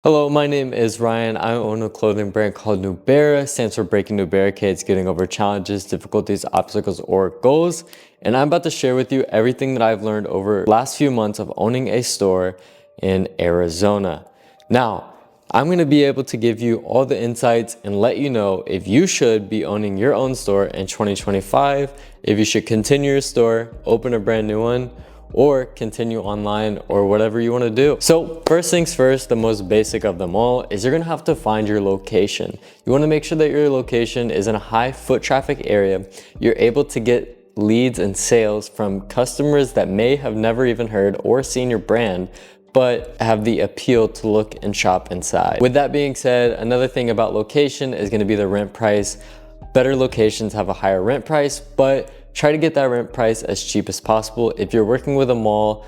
Hello, my name is Ryan. I own a clothing brand called NewBara, stands for Breaking New Barricades, getting over challenges, difficulties, obstacles, or goals. And I'm about to share with you everything that I've learned over the last few months of owning a store in Arizona. Now, I'm going to be able to give you all the insights and let you know if you should be owning your own store in 2025, if you should continue your store, open a brand new one, or continue online or whatever you want to do. So first things first, the most basic of them all is you're going to have to find your location. You want to make sure that your location is in a high foot traffic area. You're able to get leads and sales from customers that may have never even heard or seen your brand, but have the appeal to look and shop inside. With that being said, another thing about location is going to be the rent price. Better locations have a higher rent price, but try to get that rent price as cheap as possible. If you're working with a mall,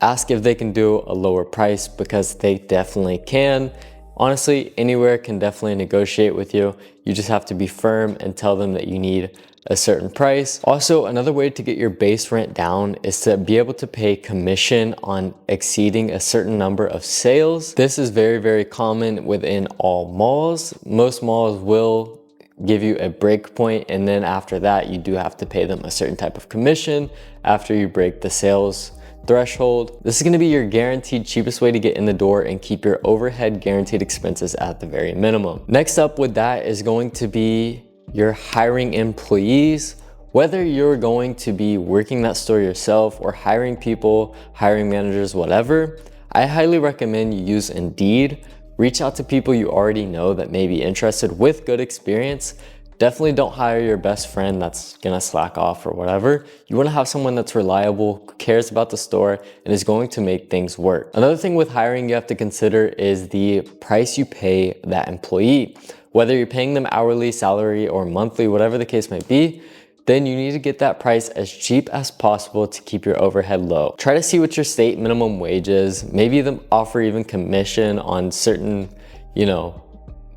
ask if they can do a lower price because they definitely can. Honestly, anywhere can definitely negotiate with you. You just have to be firm and tell them that you need a certain price. Also, another way to get your base rent down is to be able to pay commission on exceeding a certain number of sales. This is very, very common within all malls. Most malls will give you a break point, and then after that you do have to pay them a certain type of commission after you break the sales threshold. This is going to be your guaranteed cheapest way to get in the door and keep your overhead guaranteed expenses at the very minimum. Next up with that is going to be your hiring employees. Whether you're going to be working that store yourself or hiring people, hiring managers, whatever, I highly recommend you use Indeed. Reach out to people you already know that may be interested with good experience. Definitely don't hire your best friend that's gonna slack off or whatever. You wanna have someone that's reliable, who cares about the store, and is going to make things work. Another thing with hiring you have to consider is the price you pay that employee. Whether you're paying them hourly, salary, or monthly, whatever the case might be, then you need to get that price as cheap as possible to keep your overhead low. Try to see what your state minimum wage is. Maybe them offer even commission on certain,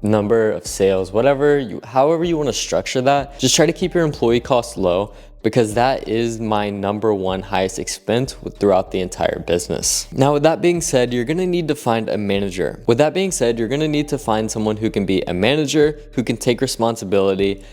number of sales, however you want to structure that. Just try to keep your employee costs low because that is my number one highest expense throughout the entire business. Now, with that being said, you're gonna need to find a manager. With that being said, you're gonna need to find someone who can be a manager, who can take responsibility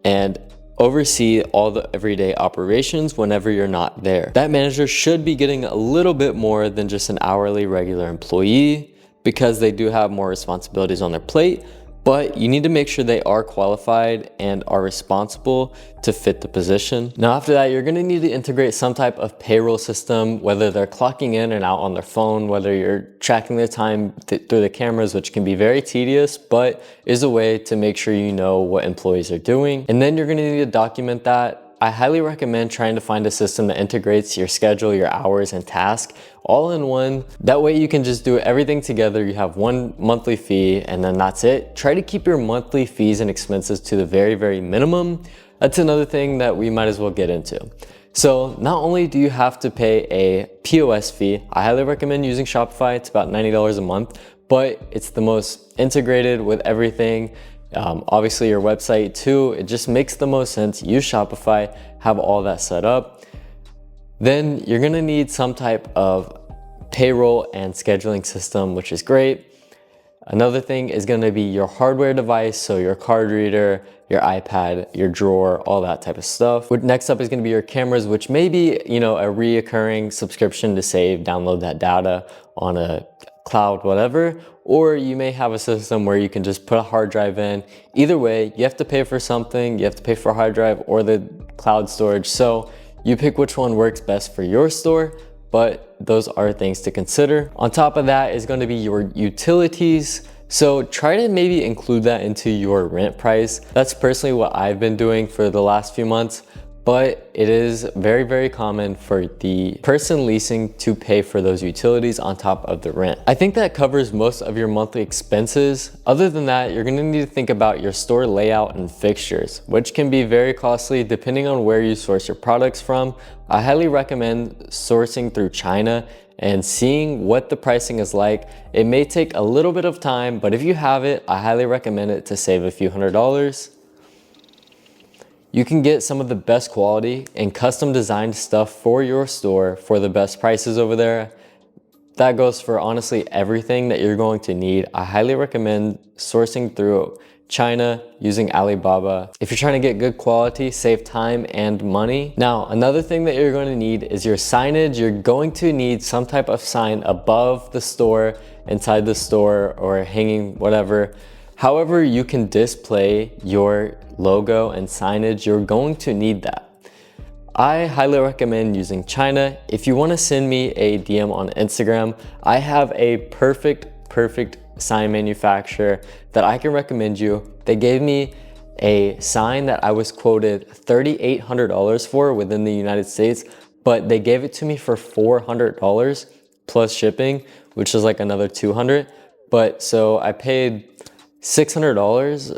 and oversee all the everyday operations whenever you're not there. That manager should be getting a little bit more than just an hourly regular employee because they do have more responsibilities on their plate, but you need to make sure they are qualified and are responsible to fit the position. Now, after that, you're gonna need to integrate some type of payroll system, whether they're clocking in and out on their phone, whether you're tracking their time through the cameras, which can be very tedious, but is a way to make sure you know what employees are doing. And then you're gonna need to document that. I highly recommend trying to find a system that integrates your schedule, your hours, and tasks all in one. That way you can just do everything together. You have one monthly fee and then that's it. Try to keep your monthly fees and expenses to the very, very minimum. That's another thing that we might as well get into. So not only do you have to pay a POS fee, I highly recommend using Shopify. It's about $90 a month, but it's the most integrated with everything. Obviously your website too, it just makes the most sense. Use Shopify, have all that set up. Then you're gonna need some type of payroll and scheduling system, which is great. Another thing is gonna be your hardware device, so your card reader, your iPad, your drawer, all that type of stuff. Next up is gonna be your cameras, which may be, a reoccurring subscription to save, download that data on a cloud, whatever, or you may have a system where you can just put a hard drive in. Either way, you have to pay for something. You have to pay for a hard drive or the cloud storage. So you pick which one works best for your store, but those are things to consider. On top of that is going to be your utilities. So try to maybe include that into your rent price. That's personally what I've been doing for the last few months, but it is very, very common for the person leasing to pay for those utilities on top of the rent. I think that covers most of your monthly expenses. Other than that, you're gonna need to think about your store layout and fixtures, which can be very costly depending on where you source your products from. I highly recommend sourcing through China and seeing what the pricing is like. It may take a little bit of time, but if you have it, I highly recommend it to save a few $100s. You can get some of the best quality and custom designed stuff for your store for the best prices over there. that goes for honestly everything that you're going to need. I highly recommend sourcing through China using Alibaba. If you're trying to get good quality, save time and money. Now, another thing that you're going to need is your signage. You're going to need some type of sign above the store, inside the store, or hanging, whatever. However you can display your logo and signage, you're going to need that. I highly recommend using China. If you want to send me a DM on Instagram, I have a perfect sign manufacturer that I can recommend you. They gave me a sign that I was quoted $3,800 for within the United States, but they gave it to me for $400 plus shipping, which is like another $200. But so I paid $600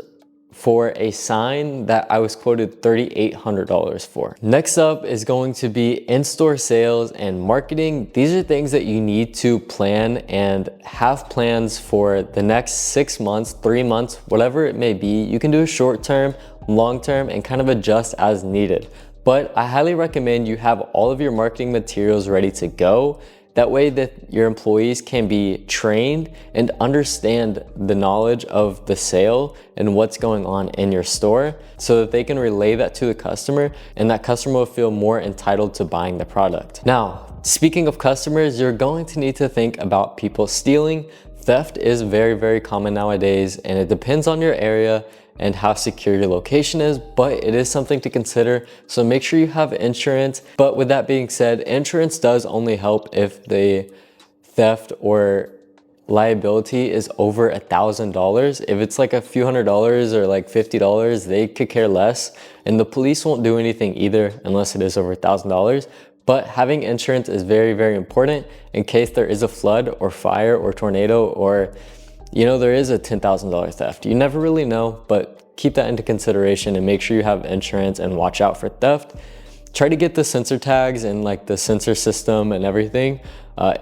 for a sign that I was quoted $3,800 for. Next up is going to be in-store sales and marketing. These are things that you need to plan and have plans for the next 6 months, 3 months, whatever it may be. You can do a short term, long term, and kind of adjust as needed. But I highly recommend you have all of your marketing materials ready to go. That way that your employees can be trained and understand the knowledge of the sale and what's going on in your store so that they can relay that to the customer, and that customer will feel more entitled to buying the product. Now, speaking of customers, you're going to need to think about people stealing. Theft is very common nowadays, and it depends on your area and how secure your location is, but it is something to consider. So make sure you have insurance. But with that being said, insurance does only help if the theft or liability is over $1,000. If it's like a few $100s or like $50, they could care less, and the police won't do anything either unless it is over $1,000. But having insurance is very important in case there is a flood or fire or tornado, or there is a $10,000 theft. You never really know, but keep that into consideration and make sure you have insurance and watch out for theft. Try to get the sensor tags and like the sensor system and everything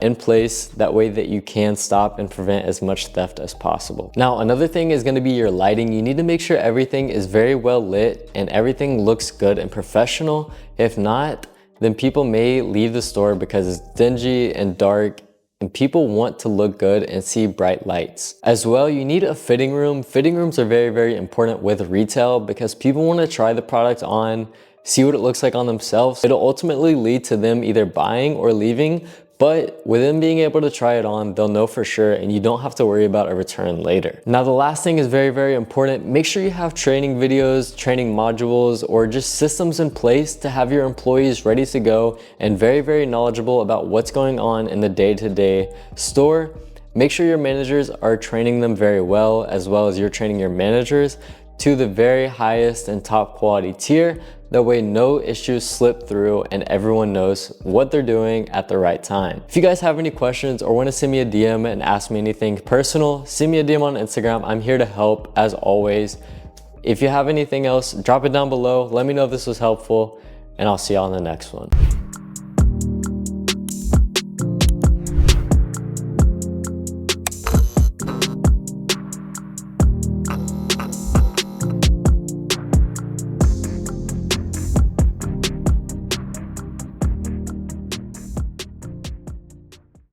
in place. That way that you can stop and prevent as much theft as possible. Now, another thing is going to be your lighting. You need to make sure everything is very well lit and everything looks good and professional. If not, then people may leave the store because it's dingy and dark, and people want to look good and see bright lights. As well, you need a fitting room. Fitting rooms are very important with retail because people want to try the product on, see what it looks like on themselves. It'll ultimately lead to them either buying or leaving, but with them being able to try it on, they'll know for sure, and you don't have to worry about a return later. Now, the last thing is very important. Make sure you have training videos, training modules, or just systems in place to have your employees ready to go and very knowledgeable about what's going on in the day-to-day store. Make sure your managers are training them very well as you're training your managers to the very highest and top quality tier. That way no issues slip through and everyone knows what they're doing at the right time. If you guys have any questions or want to send me a DM and ask me anything personal, send me a DM on Instagram. I'm here to help as always. If you have anything else, drop it down below. Let me know if this was helpful, and I'll see you on the next one.